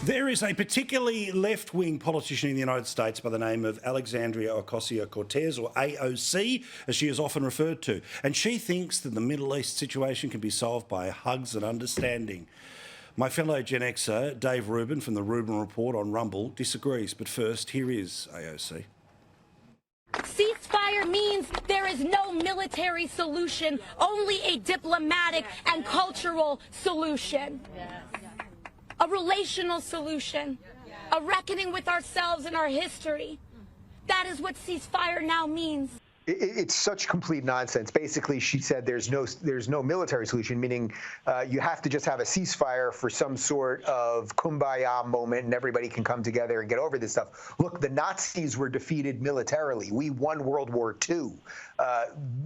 There is a particularly left-wing politician in the United States by the name of Alexandria Ocasio-Cortez, or AOC, as she is often referred to, and she thinks that the Middle East situation can be solved by hugs and understanding. My fellow Gen Xer, Dave Rubin from the Rubin Report on Rumble, disagrees, but first, here is AOC. Ceasefire means there is no military solution, only a diplomatic and cultural solution. A relational solution, a reckoning with ourselves and our history. That is what ceasefire now means. It's such complete nonsense. Basically, she said there's no military solution, meaning you have to just have a ceasefire for some sort of kumbaya moment and everybody can come together and get over this stuff. Look, the Nazis were defeated militarily. We won World War II.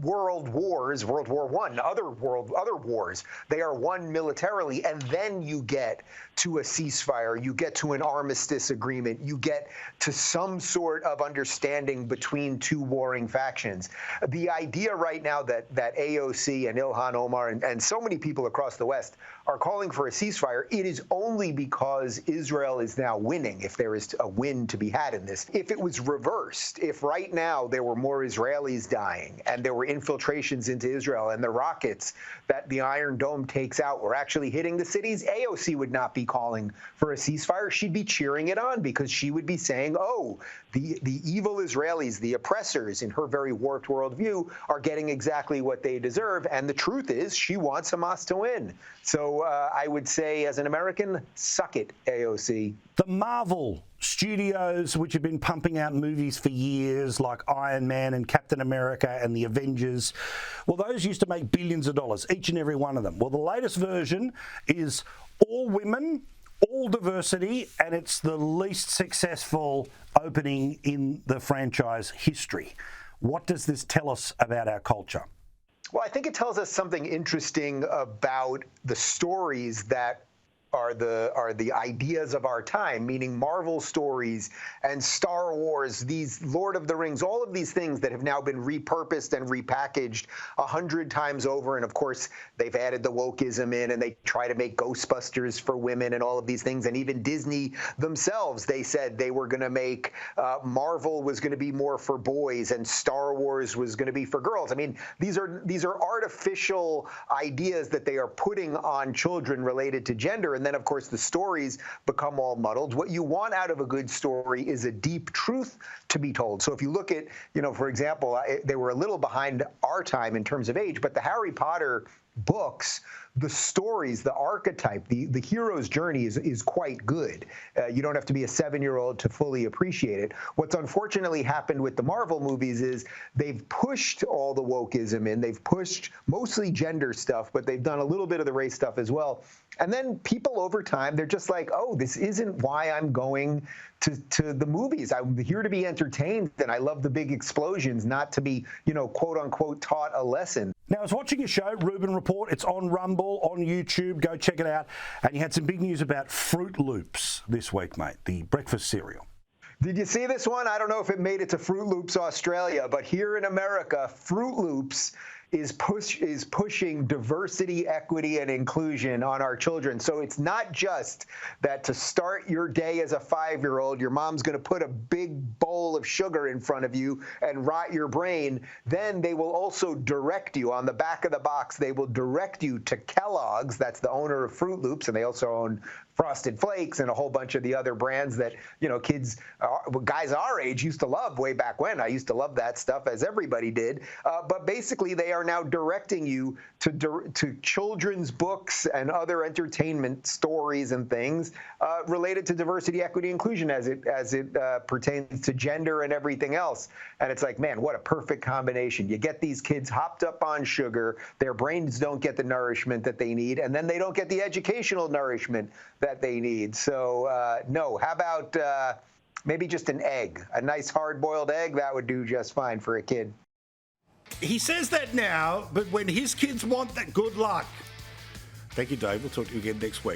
World wars, World War I, other wars, they are won militarily, and then you get to a ceasefire, you get to an armistice agreement, you get to some sort of understanding between two warring factions. The idea right now that AOC and Ilhan Omar and so many people across the West are calling for a ceasefire, it is only because Israel is now winning, if there is a win to be had in this. If it was reversed, if right now there were more Israelis dying and there were infiltrations into Israel and the rockets that the Iron Dome takes out were actually hitting the cities, AOC would not be calling for a ceasefire. She'd be cheering it on because she would be saying, oh, the evil Israelis, the oppressors in her very warped worldview are getting exactly what they deserve. And the truth is she wants Hamas to win. So I would say, as an American, suck it, AOC. The Marvel Studios, which have been pumping out movies for years, like Iron Man and Captain America and the Avengers, well, those used to make billions of dollars, each and every one of them. Well, the latest version is all women, all diversity, and it's the least successful opening in the franchise history. What does this tell us about our culture? Well, I think it tells us something interesting about the stories that are the ideas of our time, meaning Marvel stories and Star Wars, these Lord of the Rings, all of these things that have now been repurposed and repackaged 100 times over. And of course, they've added the wokeism in, and they try to make Ghostbusters for women and all of these things. And even Disney themselves, they said they were going to make Marvel was going to be more for boys and Star Wars was going to be for girls. I mean, these are artificial ideas that they are putting on children related to gender. And then, of course, the stories become all muddled. What you want out of a good story is a deep truth to be told. So if you look at, for example, they were a little behind our time in terms of age, but the Harry Potter books, the stories, the archetype, the hero's journey is quite good. You don't have to be a 7-year-old to fully appreciate it. What's unfortunately happened with the Marvel movies is they've pushed all the wokeism in. They've pushed mostly gender stuff, but they've done a little bit of the race stuff as well. And then people over time, they're just like, oh, this isn't why I'm going to the movies. I'm here to be entertained, and I love the big explosions, not to be, quote unquote, taught a lesson. Now, I was watching a show, Rubin Report. It's on Rumble, on YouTube. Go check it out. And you had some big news about Fruit Loops this week, mate, the breakfast cereal. Did you see this one? I don't know if it made it to Fruit Loops Australia, but here in America, Fruit Loops is pushing diversity, equity, and inclusion on our children. So it's not just that to start your day as a 5-year-old, your mom's going to put a big bowl of sugar in front of you and rot your brain. Then they will also direct you on the back of the box. They will direct you to Kellogg's. That's the owner of Fruit Loops, and they also own Frosted Flakes and a whole bunch of the other brands that, kids, guys our age used to love way back when. I used to love that stuff, as everybody did. But basically, they are now directing you to children's books and other entertainment stories and things related to diversity, equity, inclusion as it pertains to gender and everything else. And it's like, man, what a perfect combination. You get these kids hopped up on sugar, their brains don't get the nourishment that they need, and then they don't get the educational nourishment that they need. So no, how about maybe just an egg, a nice hard-boiled egg? That would do just fine for a kid. He says that now, but when his kids want that, good luck. Thank you, Dave. We'll talk to you again next week.